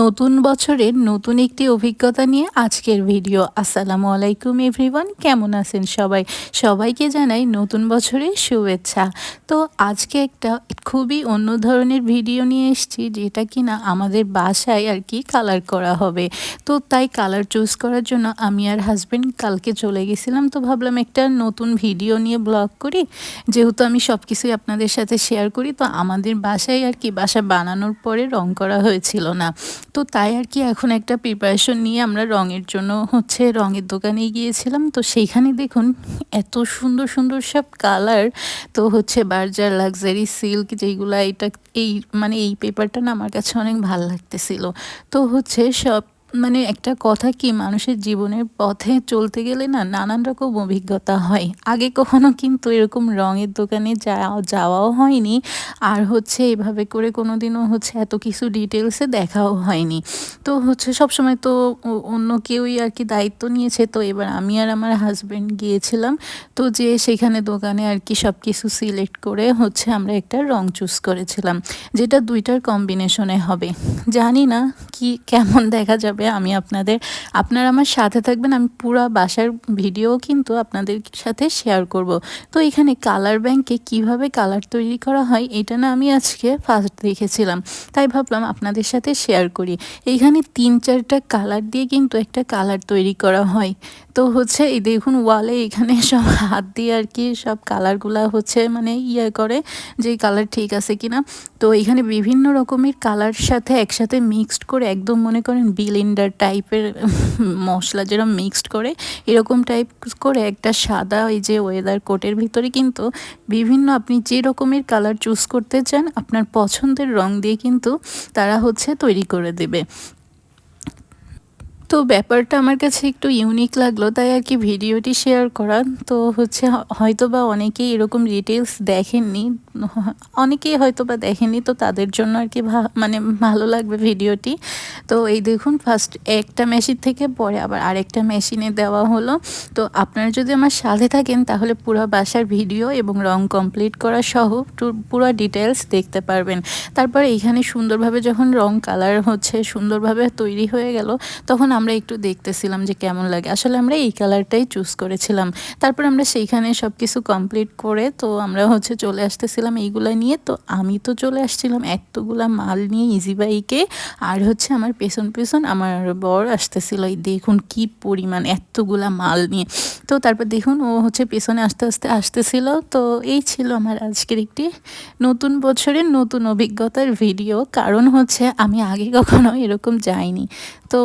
নতুন বছরের নতুন একটি অভিজ্ঞতা নিয়ে আজকের ভিডিও। আসসালামু আলাইকুম এভরিওয়ান, কেমন আছেন সবাই? সবাইকে জানাই নতুন বছরের শুভেচ্ছা। তো আজকে একটা খুবই অন্য ধরনের ভিডিও নিয়ে এসেছি, যেটা কিনা আমাদের বাসায় আর কি কালার করা হবে। তো তাই কালার চুজ করার জন্য আমি আর হাজব্যান্ড কালকে চলে গেছিলাম। তো ভাবলাম একটা নতুন ভিডিও নিয়ে ব্লগ করি, যেহেতু আমি সব কিছুই আপনাদের সাথে শেয়ার করি। তো আমাদের বাসায় আর কি বাসা বানানোর পরে রং করা হয়েছিল না, তো তাই আর কি এখন একটা প্রিপারেশন নিয়ে আমরা রঙের জন্য রঙের দোকানে গিয়েছিলাম। তো সেইখানে দেখুন এত সুন্দর সুন্দর সব কালার। তো বার্জার লাক্সারি সিল্ক যেইগুলা, এটা এই এই পেপারটা না আমার কাছে অনেক ভাল লাগতেছিল। তো সব একটা কথা কি, মানুষের জীবনের পথে চলতে গেলে না নানান রকম অভিজ্ঞতা হয়। আগে কখনো কিন্তু এরকম রঙের দোকানে যাওয়াও হয়নি, আর এভাবে করে কোনোদিনও এত কিছু ডিটেলসে দেখাও হয়নি। তো সবসময় তো অন্য কেউই আর কি দায়িত্ব নিয়েছে। তো এবার আমি আর আমার হাজব্যান্ড গিয়েছিলাম। তো যে সেখানে দোকানে আর কি সব কিছু সিলেক্ট করে আমরা একটা রং চুজ করেছিলাম, যেটা দুইটার কম্বিনেশনে হবে। জানি না কি কেমন দেখা যাবে। আপনারা আমার সাথে থাকবেন, আমি পুরো বাসার ভিডিও কিন্তু আপনাদের সাথে শেয়ার করব। তো এখানে কালার ব্যাংকে কিভাবে কালার তৈরি করা হয় এটা না আমি আজকে ফার্স্ট দেখেছিলাম, তাই ভাবলাম আপনাদের সাথে শেয়ার করি। এইখানে 3-4টা কালার দিয়ে কিন্তু একটা কালার তৈরি করা হয়। তো এই দেখুন ওয়ালে এখানে সব হাত দিয়ে আর কি সব কালারগুলা করে যে কালার ঠিক আছে কিনা। তো এখানে বিভিন্ন রকমের কালার সাথে একসাথে মিক্সড করে, একদম মনে করেন ব্লেন্ডার টাইপের মশলা যেরকম মিক্সড করে, এরকম টাইপ করে একটা সাদা এই যে ওয়েদার কোটের ভিতরে কিন্তু বিভিন্ন আপনি যে রকমের কালার চুজ করতে চান আপনার পছন্দের রং দিয়ে কিন্তু তারা তৈরি করে দেবে। তো ব্যাপারটা আমার কাছে একটু ইউনিক লাগলো, তাই আর কি ভিডিওটি শেয়ার করা। তো হয়তো বা অনেকেই এরকম ডিটেলস দেখেননি, অনেকেই হয়তো বা দেখেননি, তো তাদের জন্য আর কি ভালো লাগবে ভিডিওটি। তো এই দেখুন ফার্স্ট একটা মেশিন থেকে পরে আবার আরেকটা মেশিনে দেওয়া হলো। তো আপনারা যদি আমার সাথে থাকেন তাহলে পুরো বাসার ভিডিও এবং রং কমপ্লিট করা সহ পুরো ডিটেলস দেখতে পারবেন। তারপরে এইখানে সুন্দরভাবে যখন রং কালার সুন্দরভাবে তৈরি হয়ে গেল, তখন আমরা একটু দেখতেছিলাম যে কেমন লাগে। আসলে আমরা এই কালারটাই চুজ করেছিলাম। তারপর আমরা সেইখানে সব কিছু কমপ্লিট করে তো আমরা চলে আসতেছিলাম এইগুলা নিয়ে। তো আমি তো চলে আসছিলাম এতগুলা মাল নিয়ে ইজি বাইকে, আর আমার পেছন পেছন আমার বর আসতেছিল। এই দেখুন কি পরিমাণ এতগুলা মাল নিয়ে। তো তারপর দেখুন ও পেছনে আস্তে আস্তে আসতেছিল। তো এই ছিল আমার আজকের একটি নতুন বছরের নতুন অভিজ্ঞতার ভিডিও, কারণ আমি আগে কখনো এরকম যাইনি। তো